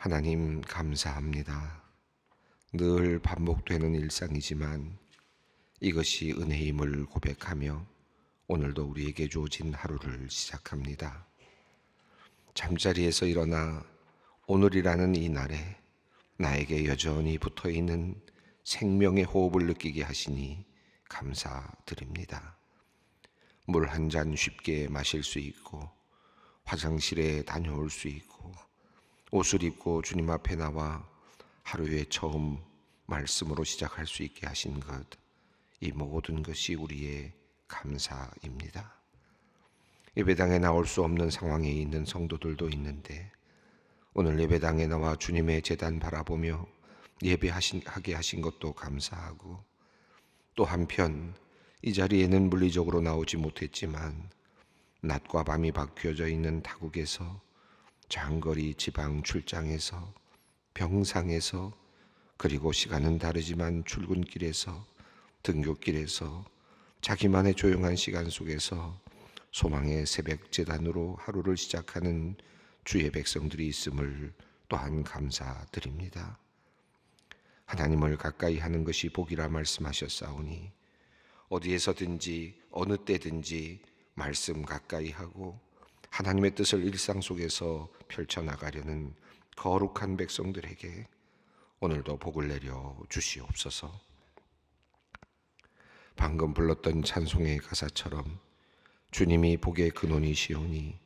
하나님 감사합니다. 늘 반복되는 일상이지만 이것이 은혜임을 고백하며 오늘도 우리에게 주어진 하루를 시작합니다. 잠자리에서 일어나 오늘이라는 이 날에 나에게 여전히 붙어있는 생명의 호흡을 느끼게 하시니 감사드립니다. 물 한 잔 쉽게 마실 수 있고 화장실에 다녀올 수 있고 옷을 입고 주님 앞에 나와 하루의 처음 말씀으로 시작할 수 있게 하신 것, 이 모든 것이 우리의 감사입니다. 예배당에 나올 수 없는 상황에 있는 성도들도 있는데 오늘 예배당에 나와 주님의 제단 바라보며 예배하게 하신 것도 감사하고, 또 한편 이 자리에는 물리적으로 나오지 못했지만 낮과 밤이 바뀌어져 있는 타국에서, 장거리 지방 출장에서, 병상에서, 그리고 시간은 다르지만 출근길에서, 등굣길에서, 자기만의 조용한 시간 속에서 소망의 새벽 제단으로 하루를 시작하는 주의 백성들이 있음을 또한 감사드립니다. 하나님을 가까이 하는 것이 복이라 말씀하셨사오니 어디에서든지 어느 때든지 말씀 가까이 하고 하나님의 뜻을 일상 속에서 펼쳐나가려는 거룩한 백성들에게 오늘도 복을 내려 주시옵소서. 방금 불렀던 찬송의 가사처럼 주님이 복의 근원이시오니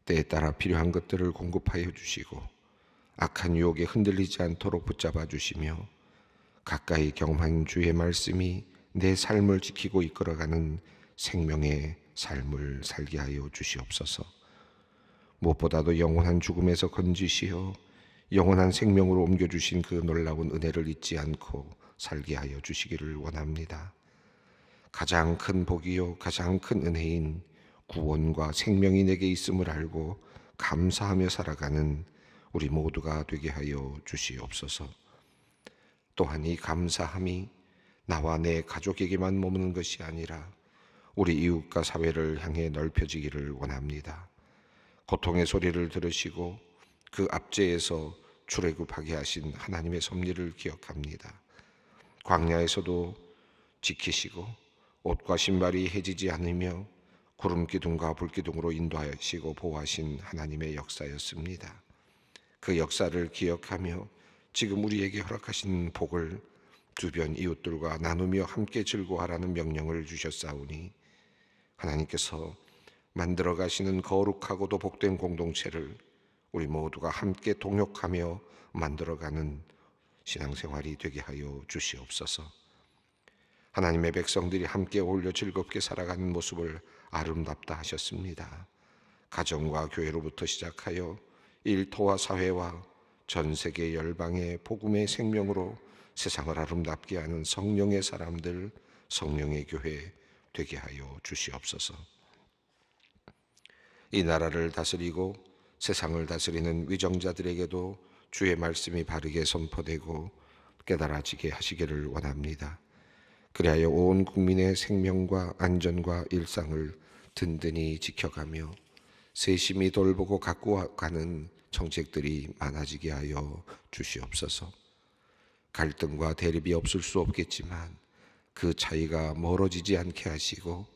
때에 따라 필요한 것들을 공급하여 주시고 악한 유혹에 흔들리지 않도록 붙잡아 주시며 가까이 경험한 주의 말씀이 내 삶을 지키고 이끌어가는 생명의 삶을 살게 하여 주시옵소서. 무엇보다도 영원한 죽음에서 건지시어 영원한 생명으로 옮겨주신 그 놀라운 은혜를 잊지 않고 살게 하여 주시기를 원합니다. 가장 큰 복이요 가장 큰 은혜인 구원과 생명이 내게 있음을 알고 감사하며 살아가는 우리 모두가 되게 하여 주시옵소서. 또한 이 감사함이 나와 내 가족에게만 머무는 것이 아니라 우리 이웃과 사회를 향해 넓혀지기를 원합니다. 고통의 소리를 들으시고 그 압제에서 출애굽하게 하신 하나님의 섭리를 기억합니다. 광야에서도 지키시고 옷과 신발이 해지지 않으며 구름 기둥과 불 기둥으로 인도하시고 보호하신 하나님의 역사였습니다. 그 역사를 기억하며 지금 우리에게 허락하신 복을 주변 이웃들과 나누며 함께 즐거워하라는 명령을 주셨사오니 하나님께서 만들어 가시는 거룩하고도 복된 공동체를 우리 모두가 함께 동역하며 만들어가는 신앙생활이 되게 하여 주시옵소서. 하나님의 백성들이 함께 어울려 즐겁게 살아가는 모습을 아름답다 하셨습니다. 가정과 교회로부터 시작하여 일터와 사회와 전 세계 열방의 복음의 생명으로 세상을 아름답게 하는 성령의 사람들, 성령의 교회 되게 하여 주시옵소서. 이 나라를 다스리고 세상을 다스리는 위정자들에게도 주의 말씀이 바르게 선포되고 깨달아지게 하시기를 원합니다. 그리하여 온 국민의 생명과 안전과 일상을 든든히 지켜가며 세심히 돌보고 가꾸어가는 정책들이 많아지게 하여 주시옵소서. 갈등과 대립이 없을 수 없겠지만 그 차이가 멀어지지 않게 하시고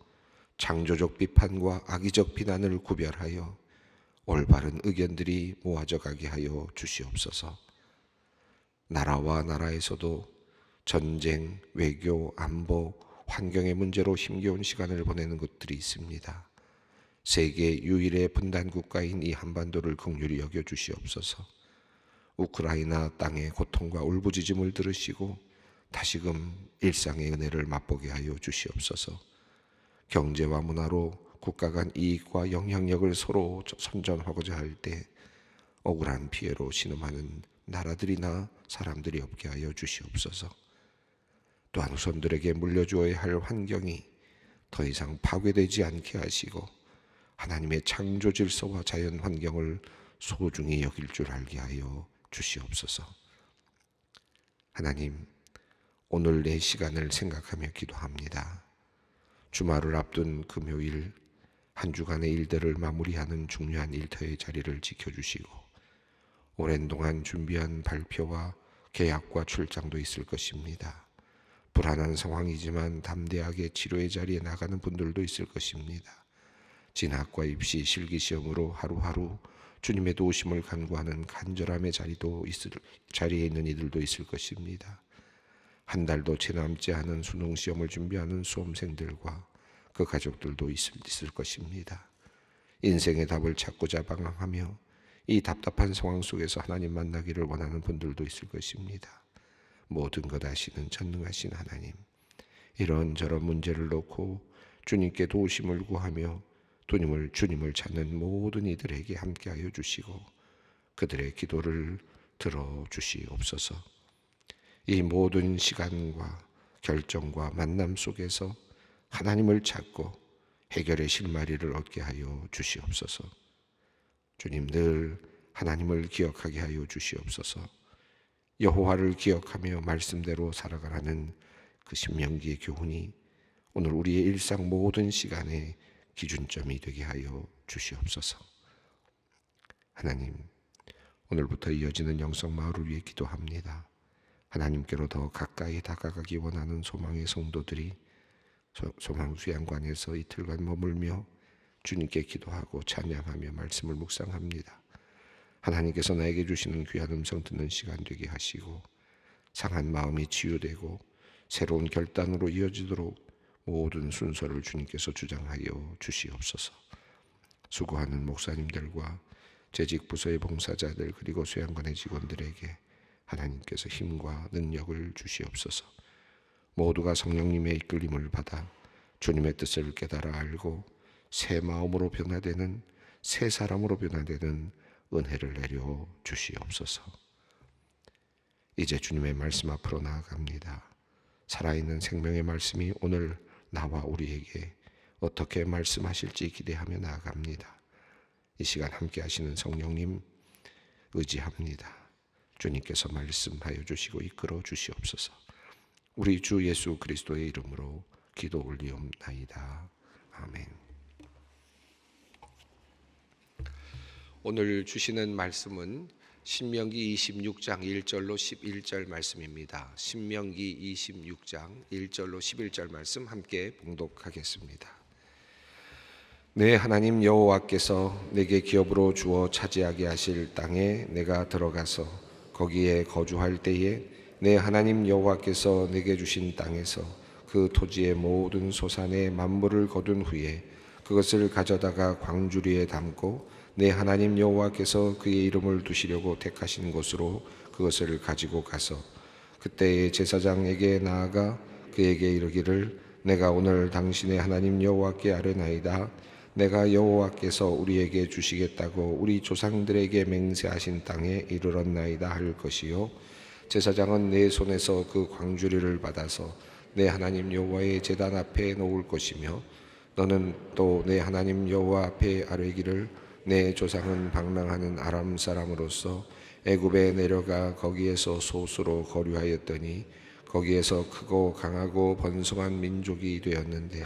창조적 비판과 악의적 비난을 구별하여 올바른 의견들이 모아져 가게 하여 주시옵소서. 나라와 나라에서도 전쟁, 외교, 안보, 환경의 문제로 힘겨운 시간을 보내는 것들이 있습니다. 세계 유일의 분단 국가인 이 한반도를 긍휼히 여겨 주시옵소서. 우크라이나 땅의 고통과 울부짖음을 들으시고 다시금 일상의 은혜를 맛보게 하여 주시옵소서. 경제와 문화로 국가 간 이익과 영향력을 서로 선전하고자 할 때 억울한 피해로 신음하는 나라들이나 사람들이 없게 하여 주시옵소서. 또한 후손들에게 물려주어야 할 환경이 더 이상 파괴되지 않게 하시고 하나님의 창조 질서와 자연 환경을 소중히 여길 줄 알게 하여 주시옵소서. 하나님, 오늘 내 시간을 생각하며 기도합니다. 주말을 앞둔 금요일 한 주간의 일들을 마무리하는 중요한 일터의 자리를 지켜주시고 오랜 동안 준비한 발표와 계약과 출장도 있을 것입니다. 불안한 상황이지만 담대하게 치료의 자리에 나가는 분들도 있을 것입니다. 진학과 입시, 실기시험으로 하루하루 주님의 도우심을 간구하는 간절함의 자리에 있는 이들도 있을 것입니다. 한 달도 채 남지 않은 수능시험을 준비하는 수험생들과 그 가족들도 있을 것입니다. 인생의 답을 찾고자 방황하며 이 답답한 상황 속에서 하나님 만나기를 원하는 분들도 있을 것입니다. 모든 것 아시는 전능하신 하나님, 이런저런 문제를 놓고 주님께 도우심을 구하며 주님을 찾는 모든 이들에게 함께하여 주시고 그들의 기도를 들어주시옵소서. 이 모든 시간과 결정과 만남 속에서 하나님을 찾고 해결의 실마리를 얻게 하여 주시옵소서. 주님, 늘 하나님을 기억하게 하여 주시옵소서. 여호와를 기억하며 말씀대로 살아가라는 그 신명기의 교훈이 오늘 우리의 일상 모든 시간에 기준점이 되게 하여 주시옵소서. 하나님, 오늘부터 이어지는 영성마을을 위해 기도합니다. 하나님께로 더 가까이 다가가기 원하는 소망의 성도들이 소망수양관에서 이틀간 머물며 주님께 기도하고 찬양하며 말씀을 묵상합니다. 하나님께서 나에게 주시는 귀한 음성 듣는 시간 되게 하시고 상한 마음이 치유되고 새로운 결단으로 이어지도록 모든 순서를 주님께서 주장하여 주시옵소서. 수고하는 목사님들과 재직 부서의 봉사자들 그리고 수양관의 직원들에게 하나님께서 힘과 능력을 주시옵소서. 모두가 성령님의 이끌림을 받아 주님의 뜻을 깨달아 알고 새 마음으로 변화되는 새 사람으로 변화되는 은혜를 내려 주시옵소서. 이제 주님의 말씀 앞으로 나아갑니다. 살아있는 생명의 말씀이 오늘 나와 우리에게 어떻게 말씀하실지 기대하며 나아갑니다. 이 시간 함께 하시는 성령님 의지합니다. 주님께서 말씀하여 주시고 이끌어 주시옵소서. 우리 주 예수 그리스도의 이름으로 기도 올리옵나이다. 아멘. 오늘 주시는 말씀은 신명기 26장 1절로 11절 말씀입니다. 신명기 26장 1절로 11절 말씀 함께 봉독하겠습니다. 내 하나님 여호와께서 내게 기업으로 주어 차지하게 하실 땅에 내가 들어가서 거기에 거주할 때에 내 하나님 여호와께서 내게 주신 땅에서 그 토지의 모든 소산의 만물을 거둔 후에 그것을 가져다가 광주리에 담고 내 하나님 여호와께서 그의 이름을 두시려고 택하신 곳으로 그것을 가지고 가서 그때의 제사장에게 나아가 그에게 이르기를 내가 오늘 당신의 하나님 여호와께 아뢰나이다. 내가 여호와께서 우리에게 주시겠다고 우리 조상들에게 맹세하신 땅에 이르렀나이다 할 것이요 제사장은 내 손에서 그 광주리를 받아서 내 하나님 여호와의 제단 앞에 놓을 것이며 너는 또 내 하나님 여호와 앞에 아뢰기를 내 조상은 방랑하는 아람 사람으로서 애굽에 내려가 거기에서 소수로 거류하였더니 거기에서 크고 강하고 번성한 민족이 되었는데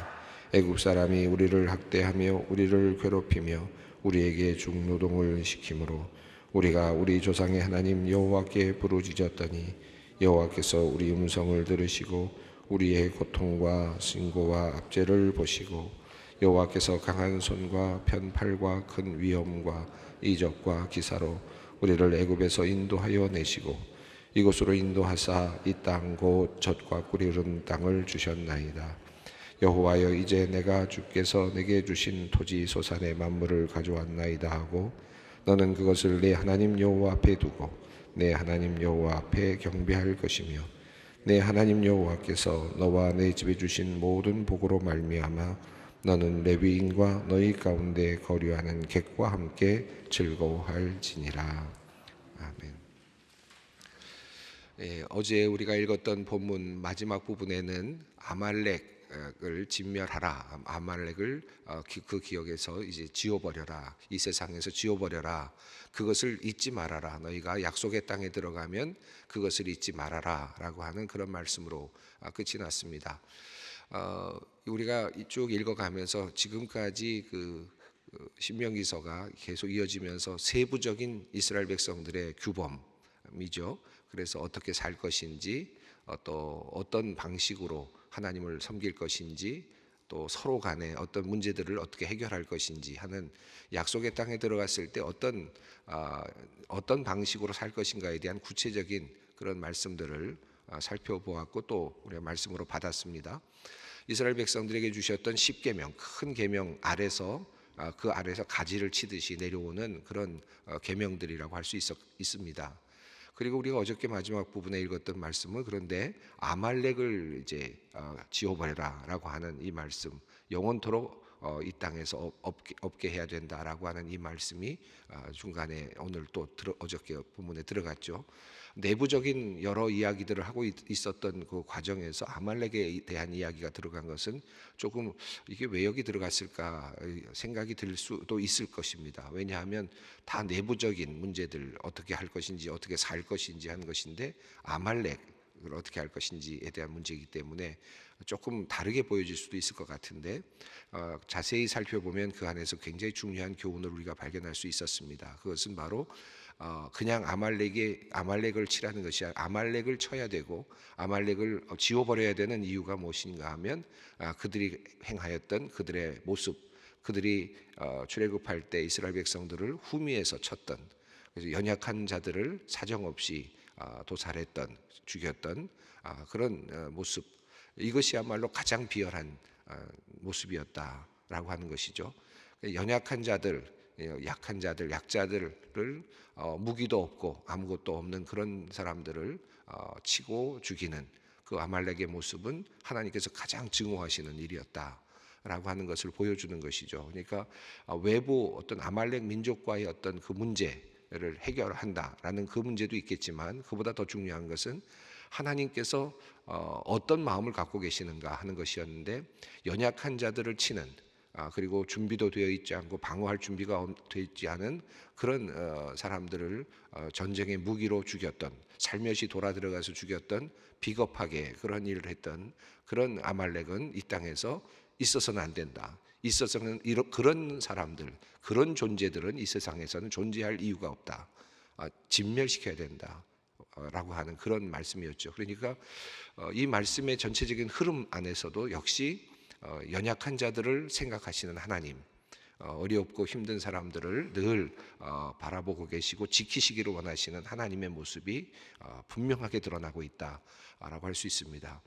애굽 사람이 우리를 학대하며 우리를 괴롭히며 우리에게 중노동을 시키므로 우리가 우리 조상의 하나님 여호와께 부르짖었더니 여호와께서 우리 음성을 들으시고 우리의 고통과 신고와 압제를 보시고 여호와께서 강한 손과 편팔과 큰 위엄과 이적과 기사로 우리를 애굽에서 인도하여 내시고 이곳으로 인도하사 이 땅 곧 젖과 꿀이 흐르는 땅을 주셨나이다. 여호와여 이제 내가 주께서 내게 주신 토지 소산의 만물을 가져왔나이다 하고 너는 그것을 내 하나님 여호와 앞에 두고 내 하나님 여호와 앞에 경배할 것이며 내 하나님 여호와께서 너와 내 집에 주신 모든 복으로 말미암아 너는 레위인과 너희 가운데 거류하는 객과 함께 즐거워할지니라. 아멘. 어제 우리가 읽었던 본문 마지막 부분에는 아말렉을 진멸하라. 아말렉을 그 기억에서 이제 지워버려라. 이 세상에서 지워버려라. 그것을 잊지 말아라. 너희가 약속의 땅에 들어가면 그것을 잊지 말아라라고 하는 그런 말씀으로 끝이 났습니다. 우리가 쭉 읽어가면서 지금까지 그 신명기서가 계속 이어지면서 세부적인 이스라엘 백성들의 규범이죠. 그래서 어떻게 살 것인지, 또 어떤 방식으로 하나님을 섬길 것인지, 또 서로 간에 어떤 문제들을 어떻게 해결할 것인지 하는, 약속의 땅에 들어갔을 때 어떤 방식으로 살 것인가에 대한 구체적인 그런 말씀들을 살펴보았고, 또 우리가 말씀으로 받았습니다. 이스라엘 백성들에게 주셨던 10계명, 큰 계명 아래서 그 아래서 가지를 치듯이 내려오는 그런 계명들이라고 할 수 있습니다. 그리고 우리가 어저께 마지막 부분에 읽었던 말씀은, 그런데 아말렉을 이제 지워버려라라고 하는 이 말씀, 영원토록 이 땅에서 없게 해야 된다라고 하는 이 말씀이 중간에 오늘 또 어저께 본문에 들어갔죠. 내부적인 여러 이야기들을 하고 있었던 그 과정에서 아말렉에 대한 이야기가 들어간 것은 조금 이게 왜 여기 들어갔을까 생각이 들 수도 있을 것입니다. 왜냐하면 다 내부적인 문제들, 어떻게 할 것인지, 어떻게 살 것인지 하는 것인데, 아말렉을 어떻게 할 것인지에 대한 문제이기 때문에 조금 다르게 보여질 수도 있을 것 같은데, 자세히 살펴보면 그 안에서 굉장히 중요한 교훈을 우리가 발견할 수 있었습니다. 그것은 바로 그냥 아말렉을 치라는 것이 아니라 아말렉을 쳐야 되고, 아말렉을 지워버려야 되는 이유가 무엇인가 하면, 그들이 행하였던 그들의 모습, 그들이 출애굽할 때 이스라엘 백성들을 후미에서 쳤던, 그래서 연약한 자들을 사정없이 도살했던, 죽였던 그런 모습, 이것이야말로 가장 비열한 모습이었다라고 하는 것이죠. 연약한 자들, 약한 자들, 약자들을 무기도 없고 아무것도 없는 그런 사람들을 치고 죽이는 그 아말렉의 모습은 하나님께서 가장 증오하시는 일이었다라고 하는 것을 보여주는 것이죠. 그러니까 외부 어떤 아말렉 민족과의 어떤 그 문제를 해결한다라는 그 문제도 있겠지만, 그보다 더 중요한 것은 하나님께서 어떤 마음을 갖고 계시는가 하는 것이었는데, 연약한 자들을 치는, 그리고 준비도 되어 있지 않고 방어할 준비가 되어 있지 않은 그런 사람들을 전쟁의 무기로 죽였던, 살며시 돌아 들어가서 죽였던, 비겁하게 그런 일을 했던 그런 아말렉은 이 땅에서 있어서는 안 된다. 있어서는 그런 사람들, 그런 존재들은 이 세상에서는 존재할 이유가 없다. 진멸시켜야 된다. 라고 하는 그런 말씀이었죠. 그러니까 이 말씀의 전체적인 흐름 안에서도 역시 연약한 자들을 생각하시는 하나님, 어렵고 힘든 사람들을 늘 바라보고 계시고 지키시기를 원하시는 하나님의 모습이 분명하게 드러나고 있다라고 할 수 있습니다.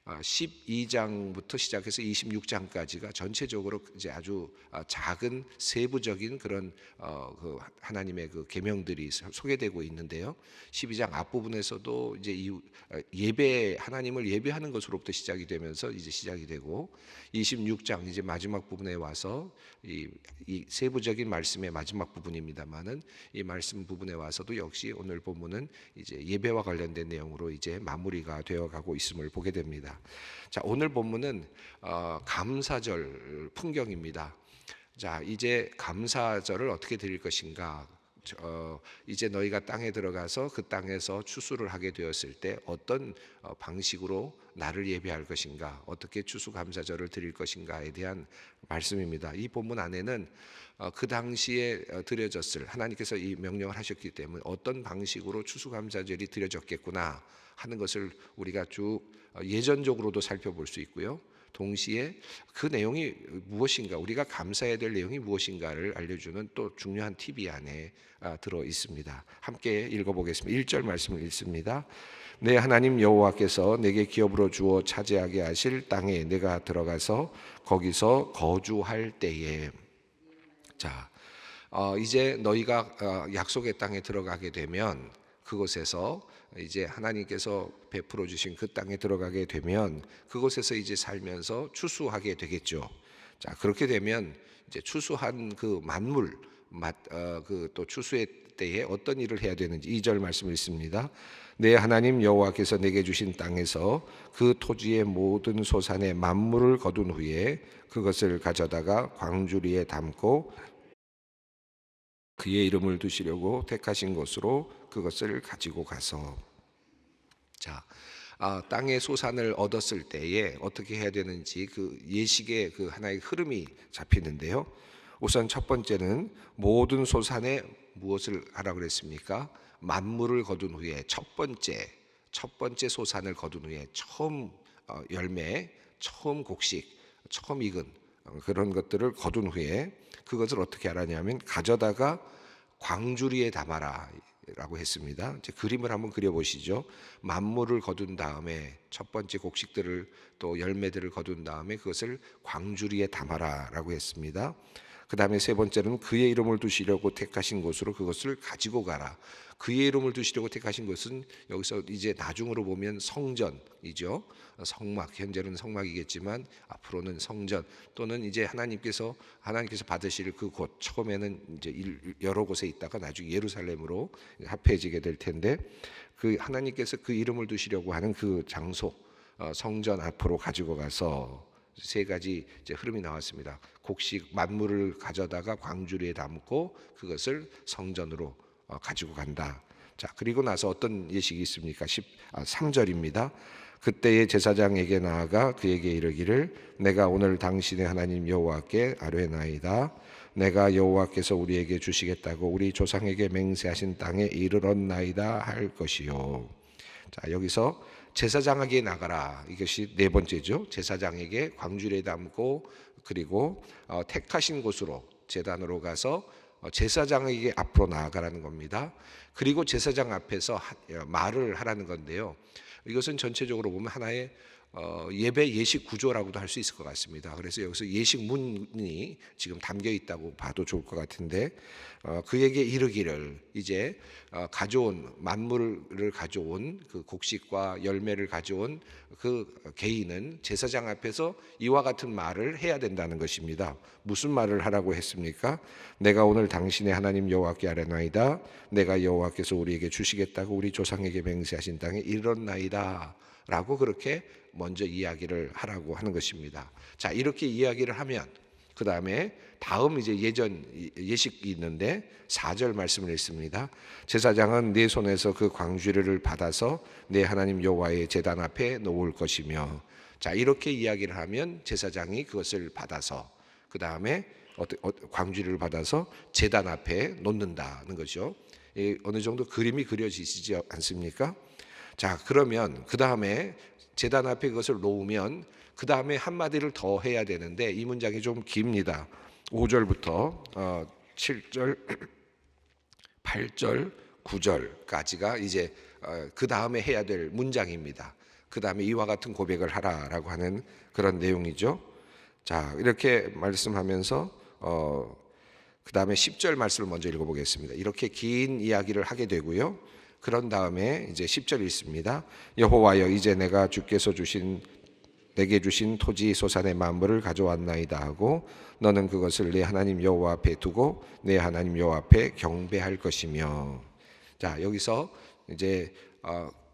12장부터 시작해서 26장까지가 전체적으로 이제 아주 작은 세부적인 그런 그 하나님의 그 계명들이 소개되고 있는데요. 12장 앞부분에서도 이제 예배, 하나님을 예배하는 것으로부터 시작이 되면서 이제 시작이 되고, 26장 이제 마지막 부분에 와서 이 세부적인 말씀의 마지막 부분입니다만은, 이 말씀 부분에 와서도 역시 오늘 본문은 이제 예배와 관련된 내용으로 이제 마무리가 되어가고 있음을 보게 됩니다. 자, 오늘 본문은 감사절 풍경입니다. 자, 이제 감사절을 어떻게 드릴 것인가? 이제 너희가 땅에 들어가서 그 땅에서 추수를 하게 되었을 때 어떤 방식으로 나를 예배할 것인가, 어떻게 추수감사절을 드릴 것인가에 대한 말씀입니다. 이 본문 안에는 그 당시에 드려졌을, 하나님께서 이 명령을 하셨기 때문에 어떤 방식으로 추수감사절이 드려졌겠구나 하는 것을 우리가 쭉 예전적으로도 살펴볼 수 있고요. 동시에 그 내용이 무엇인가, 우리가 감사해야 될 내용이 무엇인가를 알려주는 또 중요한 팁이 안에 들어 있습니다. 함께 읽어보겠습니다. 1절 말씀을 읽습니다. 내 하나님 여호와께서 내게 기업으로 주어 차지하게 하실 땅에 내가 들어가서 거기서 거주할 때에. 자, 이제 너희가 약속의 땅에 들어가게 되면, 그곳에서 이제 하나님께서 베풀어 주신 그 땅에 들어가게 되면 그곳에서 이제 살면서 추수하게 되겠죠. 자, 그렇게 되면 이제 추수한 그 만물, 그 또 추수의 때에 어떤 일을 해야 되는지 2절 말씀을 읽습니다. 내 하나님 여호와께서 내게 주신 땅에서 그 토지의 모든 소산의 만물을 거둔 후에 그것을 가져다가 광주리에 담고 그의 이름을 두시려고 택하신 곳으로 그것을 가지고 가서. 자, 땅의 소산을 얻었을 때에 어떻게 해야 되는지 그 예식의 그 하나의 흐름이 잡히는데요. 우선 첫 번째는 모든 소산에 무엇을 하라고 그랬습니까? 만물을 거둔 후에 첫 번째 소산을 거둔 후에 처음 열매, 처음 곡식, 처음 익은 그런 것들을 거둔 후에 그것을 어떻게 하라냐면 가져다가 광주리에 담아라 라고 했습니다. 이제 그림을 한번 그려보시죠. 만물을 거둔 다음에 첫 번째 곡식들을 또 열매들을 거둔 다음에 그것을 광주리에 담아라 라고 했습니다. 그 다음에 세 번째는 그의 이름을 두시려고 택하신 곳으로 그것을 가지고 가라. 그의 이름을 두시려고 택하신 것은 여기서 이제 나중으로 보면 성전이죠. 성막, 현재는 성막이겠지만 앞으로는 성전 또는 이제 하나님께서 받으실 그 곳, 처음에는 이제 여러 곳에 있다가 나중에 예루살렘으로 합해지게 될 텐데 그 하나님께서 그 이름을 두시려고 하는 그 장소, 성전 앞으로 가지고 가서 세 가지 이제 흐름이 나왔습니다. 곡식 만물을 가져다가 광주리에 담고 그것을 성전으로 가지고 간다. 자, 그리고 나서 어떤 예식이 있습니까? 3절입니다. 그때의 제사장에게 나아가 그에게 이르기를 내가 오늘 당신의 하나님 여호와께 아뢰나이다. 내가 여호와께서 우리에게 주시겠다고 우리 조상에게 맹세하신 땅에 이르렀나이다 할 것이요. 자, 여기서 제사장에게 나가라. 이것이 네 번째죠. 제사장에게 광주리에 담고 그리고 택하신 곳으로 제단으로 가서 제사장에게 앞으로 나아가라는 겁니다. 그리고 제사장 앞에서 말을 하라는 건데요. 이것은 전체적으로 보면 하나의 예배 예식 구조라고도 할 수 있을 것 같습니다. 그래서 여기서 예식문이 지금 담겨 있다고 봐도 좋을 것 같은데 그에게 이르기를 이제 가져온 만물을 가져온 그 곡식과 열매를 가져온 그 개인은 제사장 앞에서 이와 같은 말을 해야 된다는 것입니다. 무슨 말을 하라고 했습니까? 내가 오늘 당신의 하나님 여호와께 아뢰나이다. 내가 여호와께서 우리에게 주시겠다고 우리 조상에게 맹세하신 땅에 이르렀나이다 라고 그렇게 먼저 이야기를 하라고 하는 것입니다. 자, 이렇게 이야기를 하면 그 다음에 다음 이제 예식이 있는데 4절 말씀을 읽습니다. 제사장은 네 손에서 그 광주리를 받아서 내 하나님 여호와의 제단 앞에 놓을 것이며, 자, 이렇게 이야기를 하면 제사장이 그것을 받아서 그 다음에 광주리를 받아서 제단 앞에 놓는다는 거죠. 어느 정도 그림이 그려지시지 않습니까? 자, 그러면 그 다음에 제단 앞에 그것을 놓으면 그 다음에 한마디를 더 해야 되는데 이 문장이 좀 깁니다. 5절부터 7절, 8절, 9절까지가 이제 그 다음에 해야 될 문장입니다. 그 다음에 이와 같은 고백을 하라라고 하는 그런 내용이죠. 자, 이렇게 말씀하면서 그 다음에 10절 말씀을 먼저 읽어보겠습니다. 이렇게 긴 이야기를 하게 되고요. 그런 다음에 이제 10절 읽습니다. 여호와여, 이제 내가 주께서 내게 주신 토지 소산의 만물을 가져왔나이다 하고 너는 그것을 내 하나님 여호와 앞에 두고 내 하나님 여호와 앞에 경배할 것이며. 자, 여기서 이제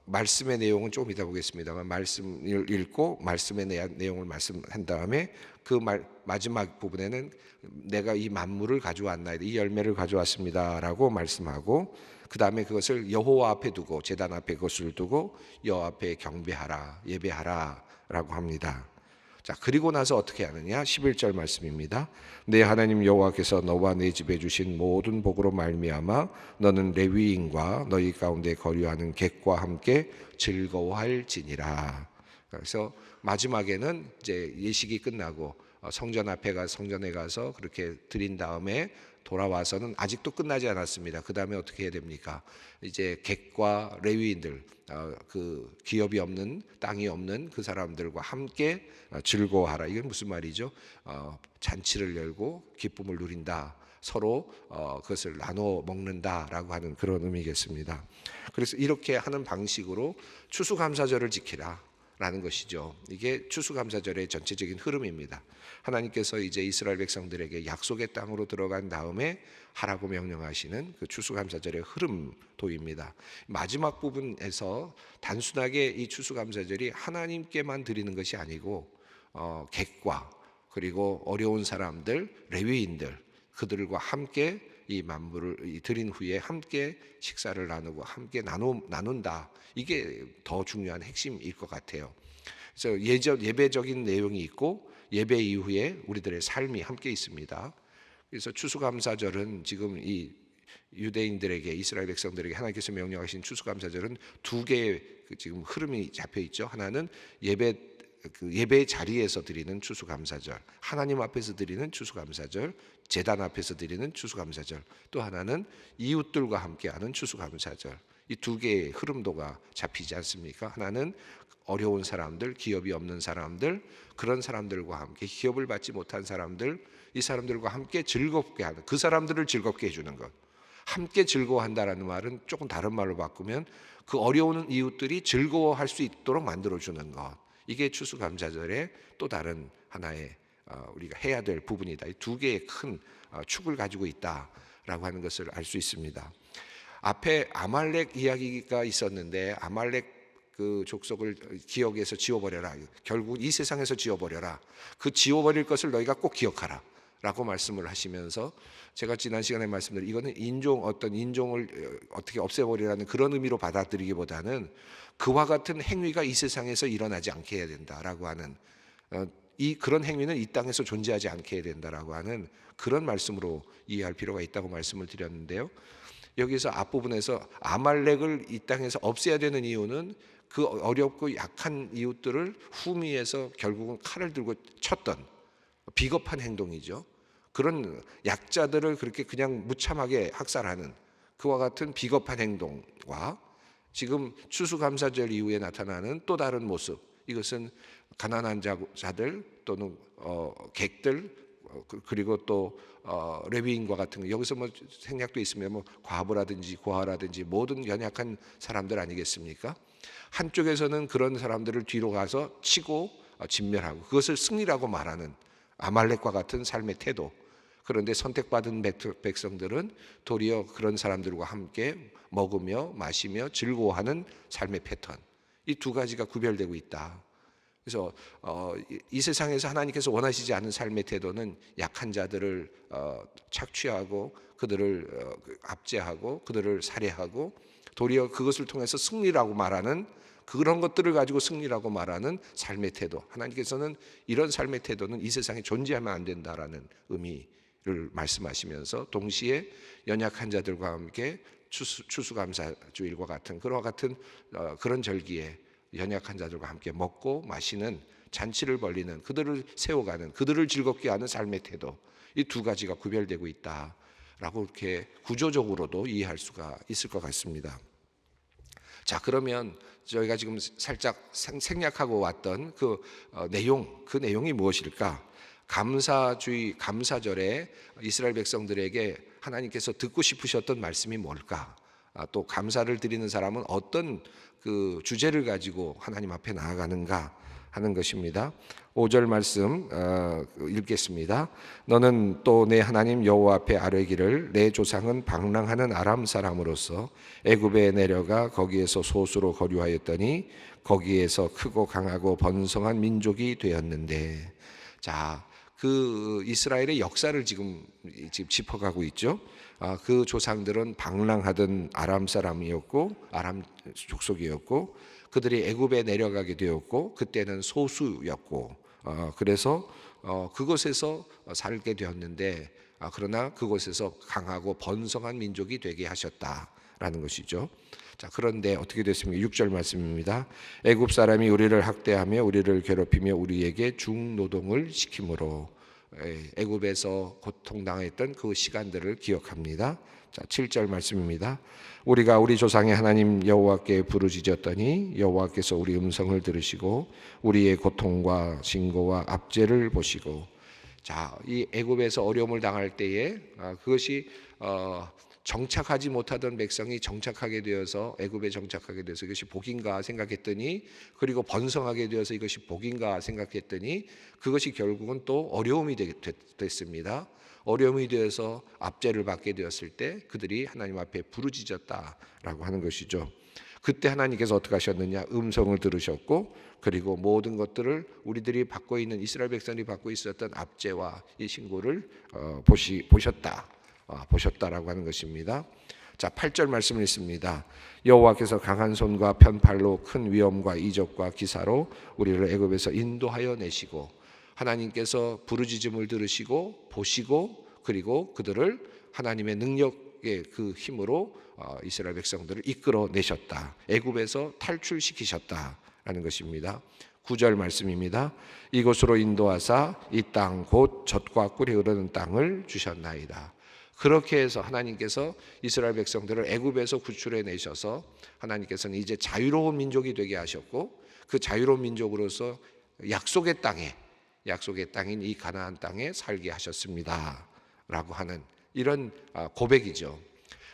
말씀의 내용은 조금 이따 보겠습니다만 말씀을 읽고 말씀의 내용을 말씀한 다음에 그 마지막 부분에는 내가 이 만물을 가져왔나이다, 이 열매를 가져왔습니다라고 말씀하고 그 다음에 그것을 여호와 앞에 두고 제단 앞에 그것을 두고 여호와 앞에 경배하라, 예배하라 라고 합니다. 자, 그리고 나서 어떻게 하느냐? 11절 말씀입니다. 내 하나님 여호와께서 너와 내 집에 주신 모든 복으로 말미암아 너는 레위인과 너희 가운데 거류하는 객과 함께 즐거워할지니라. 그래서 마지막에는 이제 예식이 끝나고 성전에 가서 그렇게 드린 다음에 돌아와서는 아직도 끝나지 않았습니다. 그 다음에 어떻게 해야 됩니까? 이제 객과 레위인들, 그 기업이 없는, 땅이 없는 그 사람들과 함께 즐거워하라. 이건 무슨 말이죠? 잔치를 열고 기쁨을 누린다. 서로 그것을 나눠 먹는다라고 하는 그런 의미겠습니다. 그래서 이렇게 하는 방식으로 추수감사절을 지키라 라는 것이죠. 이게 추수감사절의 전체적인 흐름입니다. 하나님께서 이제 이스라엘 백성들에게 약속의 땅으로 들어간 다음에 하라고 명령하시는 그 추수감사절의 흐름도입니다. 마지막 부분에서 단순하게 이 추수감사절이 하나님께만 드리는 것이 아니고 객과 그리고 어려운 사람들, 레위인들 그들과 함께 이 만물을 드린 후에 함께 식사를 나누고 함께 나눈다. 이게 더 중요한 핵심일 것 같아요. 그래서 예배적인 내용이 있고 예배 이후에 우리들의 삶이 함께 있습니다. 그래서 추수감사절은 지금 이 유대인들에게, 이스라엘 백성들에게 하나님께서 명령하신 추수감사절은 두 개의 지금 흐름이 잡혀 있죠. 하나는 예배 자리에서 드리는 추수감사절, 하나님 앞에서 드리는 추수감사절, 제단 앞에서 드리는 추수감사절, 또 하나는 이웃들과 함께하는 추수감사절. 이 두 개의 흐름도가 잡히지 않습니까? 하나는 어려운 사람들, 기업이 없는 사람들, 그런 사람들과 함께, 기업을 받지 못한 사람들, 이 사람들과 함께 즐겁게 하는, 그 사람들을 즐겁게 해주는 것. 함께 즐거워한다라는 말은 조금 다른 말로 바꾸면 그 어려운 이웃들이 즐거워할 수 있도록 만들어주는 것. 이게 추수감사절의 또 다른 하나의 우리가 해야 될 부분이다. 이 두 개의 큰 축을 가지고 있다라고 하는 것을 알 수 있습니다. 앞에 아말렉 이야기가 있었는데, 아말렉 그 족속을 기억에서 지워버려라. 결국 이 세상에서 지워버려라. 그 지워버릴 것을 너희가 꼭 기억하라 라고 말씀을 하시면서, 제가 지난 시간에 말씀드린 이거는 어떤 인종을 어떻게 없애버리라는 그런 의미로 받아들이기보다는 그와 같은 행위가 이 세상에서 일어나지 않게 해야 된다라고 하는, 그런 행위는 이 땅에서 존재하지 않게 해야 된다라고 하는 그런 말씀으로 이해할 필요가 있다고 말씀을 드렸는데요. 여기서 앞부분에서 아말렉을 이 땅에서 없애야 되는 이유는 그 어렵고 약한 이웃들을 후미에서 결국은 칼을 들고 쳤던 비겁한 행동이죠. 그런 약자들을 그렇게 그냥 무참하게 학살하는 그와 같은 비겁한 행동과 지금 추수감사절 이후에 나타나는 또 다른 모습, 이것은 가난한 자들 또는 객들, 그리고 또 레위인과 같은 거, 여기서 뭐 생략도 있으면 뭐 과부라든지 고아라든지 모든 연약한 사람들 아니겠습니까? 한쪽에서는 그런 사람들을 뒤로 가서 치고 진멸하고 그것을 승리라고 말하는 아말렉과 같은 삶의 태도. 그런데 선택받은 백성들은 도리어 그런 사람들과 함께 먹으며 마시며 즐거워하는 삶의 패턴. 이 두 가지가 구별되고 있다. 그래서 이 세상에서 하나님께서 원하시지 않은 삶의 태도는 약한 자들을 착취하고 그들을 압제하고 그들을 살해하고 도리어 그것을 통해서 승리라고 말하는, 그런 것들을 가지고 승리라고 말하는 삶의 태도. 하나님께서는 이런 삶의 태도는 이 세상에 존재하면 안 된다라는 의미를 말씀하시면서 동시에 연약한 자들과 함께 추수감사주일과 같은 그런 절기에 연약한 자들과 함께 먹고 마시는, 잔치를 벌리는, 그들을 세워가는, 그들을 즐겁게 하는 삶의 태도, 이 두 가지가 구별되고 있다라고 이렇게 구조적으로도 이해할 수가 있을 것 같습니다. 자, 그러면 저희가 지금 살짝 생략하고 왔던 그 내용이 무엇일까? 감사절에 이스라엘 백성들에게 하나님께서 듣고 싶으셨던 말씀이 뭘까? 또 감사를 드리는 사람은 어떤 그 주제를 가지고 하나님 앞에 나아가는가 하는 것입니다. 5절 말씀 읽겠습니다. 너는 또 내 하나님 여호와 앞에 아뢰기를 내 조상은 방랑하는 아람 사람으로서 애굽에 내려가 거기에서 소수로 거류하였더니 거기에서 크고 강하고 번성한 민족이 되었는데. 자, 그 이스라엘의 역사를 지금 짚어가고 있죠. 그 조상들은 방랑하던 아람 사람이었고 아람 족속이었고 그들이 애굽에 내려가게 되었고 그때는 소수였고 그래서 그곳에서 살게 되었는데 그러나 그곳에서 강하고 번성한 민족이 되게 하셨다라는 것이죠. 자, 그런데 어떻게 됐습니까? 6절 말씀입니다. 애굽 사람이 우리를 학대하며 우리를 괴롭히며 우리에게 중노동을 시키므로. 애굽에서 고통당했던 그 시간들을 기억합니다. 자, 7절 말씀입니다. 우리가 우리 조상의 하나님 여호와께 부르짖었더니 여호와께서 우리 음성을 들으시고 우리의 고통과 신고와 압제를 보시고. 자, 이 애굽에서 어려움을 당할 때에 그것이 정착하지 못하던 백성이 정착하게 되어서 애굽에 정착하게 되어서 이것이 복인가 생각했더니, 그리고 번성하게 되어서 이것이 복인가 생각했더니 그것이 결국은 또 어려움이 됐습니다. 어려움이 되어서 압제를 받게 되었을 때 그들이 하나님 앞에 부르짖었다라고 하는 것이죠. 그때 하나님께서 어떻게 하셨느냐? 음성을 들으셨고 그리고 모든 것들을 우리들이 받고 있는, 이스라엘 백성이 받고 있었던 압제와 이 신고를 보셨다라고 하는 것입니다. 자, 8절 말씀을 읽습니다. 여호와께서 강한 손과 편팔로 큰 위엄과 이적과 기사로 우리를 애굽에서 인도하여 내시고. 하나님께서 부르짖음을 들으시고 보시고 그리고 그들을 하나님의 능력의 그 힘으로 이스라엘 백성들을 이끌어내셨다. 애굽에서 탈출시키셨다라는 것입니다. 9절 말씀입니다. 이곳으로 인도하사 이 땅 곧 젖과 꿀이 흐르는 땅을 주셨나이다. 그렇게 해서 하나님께서 이스라엘 백성들을 애굽에서 구출해 내셔서 하나님께서는 이제 자유로운 민족이 되게 하셨고, 그 자유로운 민족으로서 약속의 땅인 이 가나안 땅에 살게 하셨습니다 라고 하는 이런 고백이죠.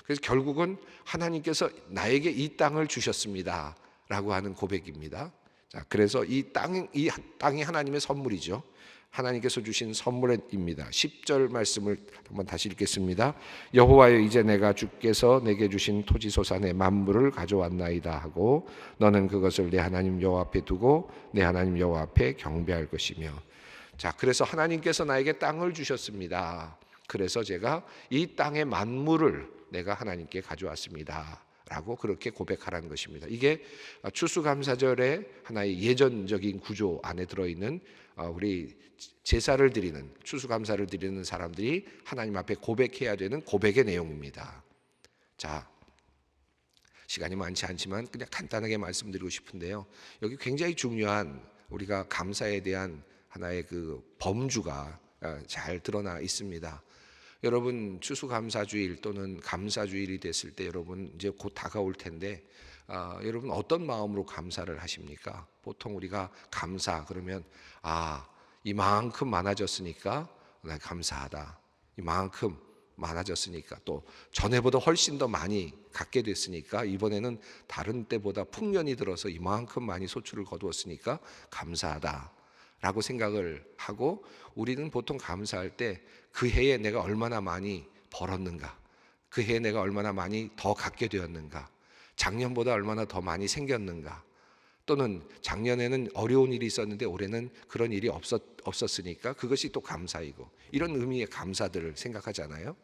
그래서 결국은 하나님께서 나에게 이 땅을 주셨습니다 라고 하는 고백입니다. 자, 그래서 이 땅이 하나님의 선물이죠. 하나님께서 주신 선물입니다. 10절 말씀을 한번 다시 읽겠습니다. 여호와여, 이제 내가 주께서 내게 주신 토지 소산의 만물을 가져왔나이다 하고 너는 그것을 내 하나님 여호와 앞에 두고 내 하나님 여호와 앞에 경배할 것이며. 자, 그래서 하나님께서 나에게 땅을 주셨습니다. 그래서 제가 이 땅의 만물을 내가 하나님께 가져왔습니다 라고 그렇게 고백하라는 것입니다. 이게 추수감사절의 하나의 예전적인 구조 안에 들어있는 우리 제사를 드리는, 추수감사를 드리는 사람들이 하나님 앞에 고백해야 되는 고백의 내용입니다. 자, 시간이 많지 않지만 그냥 간단하게 말씀드리고 싶은데요, 여기 굉장히 중요한 우리가 감사에 대한 하나의 그 범주가 잘 드러나 있습니다. 여러분, 추수감사주일 또는 감사주일이 됐을 때 여러분 이제 곧 다가올 텐데 여러분 어떤 마음으로 감사를 하십니까? 보통 우리가 감사 그러면 이만큼 많아졌으니까 나 감사하다. 이만큼 많아졌으니까, 또 전에보다 훨씬 더 많이 갖게 됐으니까, 이번에는 다른 때보다 풍년이 들어서 이만큼 많이 소출을 거두었으니까 감사하다 라고 생각을 하고, 우리는 보통 감사할 때 그 해에 내가 얼마나 많이 벌었는가, 그 해에 내가 얼마나 많이 더 갖게 되었는가, 작년보다 얼마나 더 많이 생겼는가, 또는 작년에는 어려운 일이 있었는데 올해는 그런 일이 없었으니까 그것이 또 감사이고, 이런 의미의 감사들을 생각하잖아요.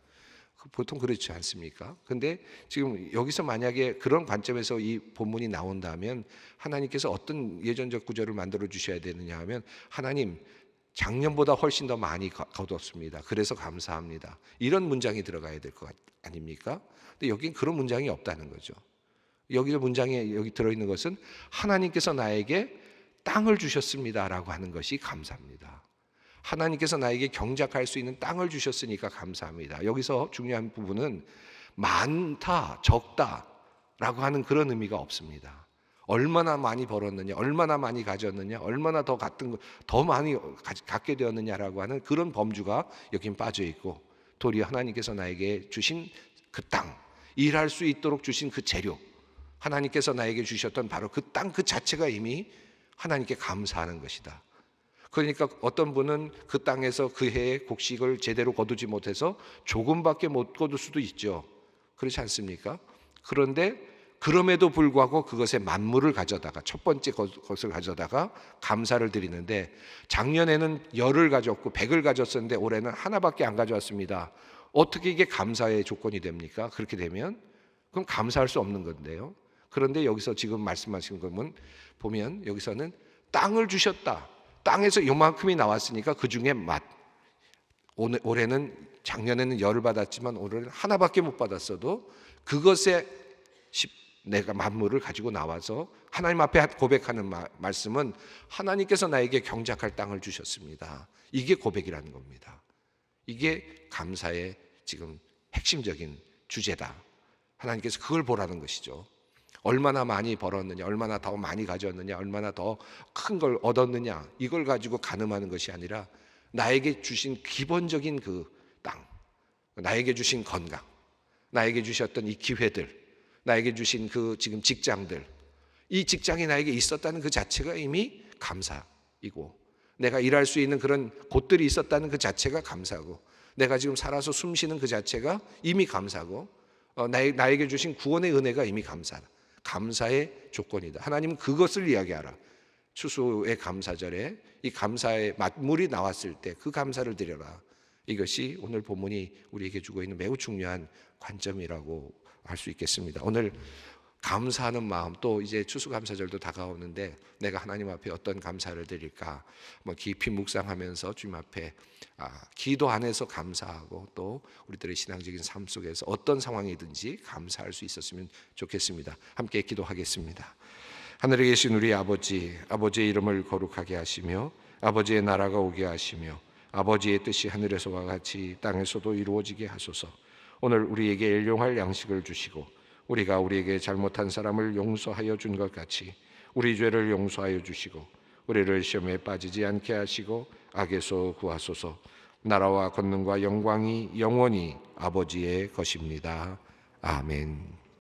보통 그렇지 않습니까? 근데 지금 여기서 만약에 그런 관점에서 이 본문이 나온다면 하나님께서 어떤 예전적 구절을 만들어 주셔야 되느냐 하면, 하나님 작년보다 훨씬 더 많이 거뒀습니다. 그래서 감사합니다. 이런 문장이 들어가야 될 것 아닙니까? 근데 여긴 그런 문장이 없다는 거죠. 여기 문장에 여기 들어있는 것은 하나님께서 나에게 땅을 주셨습니다라고 하는 것이 감사합니다. 하나님께서 나에게 경작할 수 있는 땅을 주셨으니까 감사합니다. 여기서 중요한 부분은 많다, 적다라고 하는 그런 의미가 없습니다. 얼마나 많이 벌었느냐, 얼마나 많이 가졌느냐, 얼마나 더 많이 갖게 되었느냐라고 하는 그런 범주가 여긴 빠져 있고, 도리어 하나님께서 나에게 주신 그 땅, 일할 수 있도록 주신 그 재료, 하나님께서 나에게 주셨던 바로 그 땅 그 자체가 이미 하나님께 감사하는 것이다. 그러니까 어떤 분은 그 땅에서 그 해에 곡식을 제대로 거두지 못해서 조금밖에 못 거둘 수도 있죠. 그렇지 않습니까? 그런데 그럼에도 불구하고 그것의 만물을 가져다가, 첫 번째 것을 가져다가 감사를 드리는데, 작년에는 10을 가졌고 100을 가졌었는데 올해는 하나밖에 안 가져왔습니다. 어떻게 이게 감사의 조건이 됩니까? 그렇게 되면 그럼 감사할 수 없는 건데요. 그런데 여기서 지금 말씀하신 것은 보면 여기서는 땅을 주셨다. 땅에서 요만큼이 나왔으니까 그 중에 올해는, 작년에는 10을 받았지만 올해는 하나밖에 못 받았어도 그것에 내가 만물을 가지고 나와서 하나님 앞에 고백하는 말씀은 하나님께서 나에게 경작할 땅을 주셨습니다. 이게 고백이라는 겁니다. 이게 감사의 지금 핵심적인 주제다. 하나님께서 그걸 보라는 것이죠. 얼마나 많이 벌었느냐, 얼마나 더 많이 가졌느냐, 얼마나 더 큰 걸 얻었느냐, 이걸 가지고 가늠하는 것이 아니라 나에게 주신 기본적인 그 땅, 나에게 주신 건강, 나에게 주셨던 이 기회들, 나에게 주신 그 지금 직장들, 이 직장이 나에게 있었다는 그 자체가 이미 감사이고, 내가 일할 수 있는 그런 곳들이 있었다는 그 자체가 감사고, 내가 지금 살아서 숨 쉬는 그 자체가 이미 감사고, 나에게 주신 구원의 은혜가 이미 감사다. 감사의 조건이다. 하나님은 그것을 이야기하라. 추수의 감사절에 이 감사의 만물이 나왔을 때 그 감사를 드려라. 이것이 오늘 본문이 우리에게 주고 있는 매우 중요한 관점이라고 할 수 있겠습니다. 오늘 감사하는 마음, 또 이제 추수감사절도 다가오는데 내가 하나님 앞에 어떤 감사를 드릴까 깊이 묵상하면서 주님 앞에 기도 안에서 감사하고, 또 우리들의 신앙적인 삶 속에서 어떤 상황이든지 감사할 수 있었으면 좋겠습니다. 함께 기도하겠습니다. 하늘에 계신 우리 아버지, 아버지의 이름을 거룩하게 하시며 아버지의 나라가 오게 하시며 아버지의 뜻이 하늘에서와 같이 땅에서도 이루어지게 하소서. 오늘 우리에게 일용할 양식을 주시고 우리가 우리에게 잘못한 사람을 용서하여 준 것 같이 우리 죄를 용서하여 주시고 우리를 시험에 빠지지 않게 하시고 악에서 구하소서. 나라와 권능과 영광이 영원히 아버지의 것입니다. 아멘.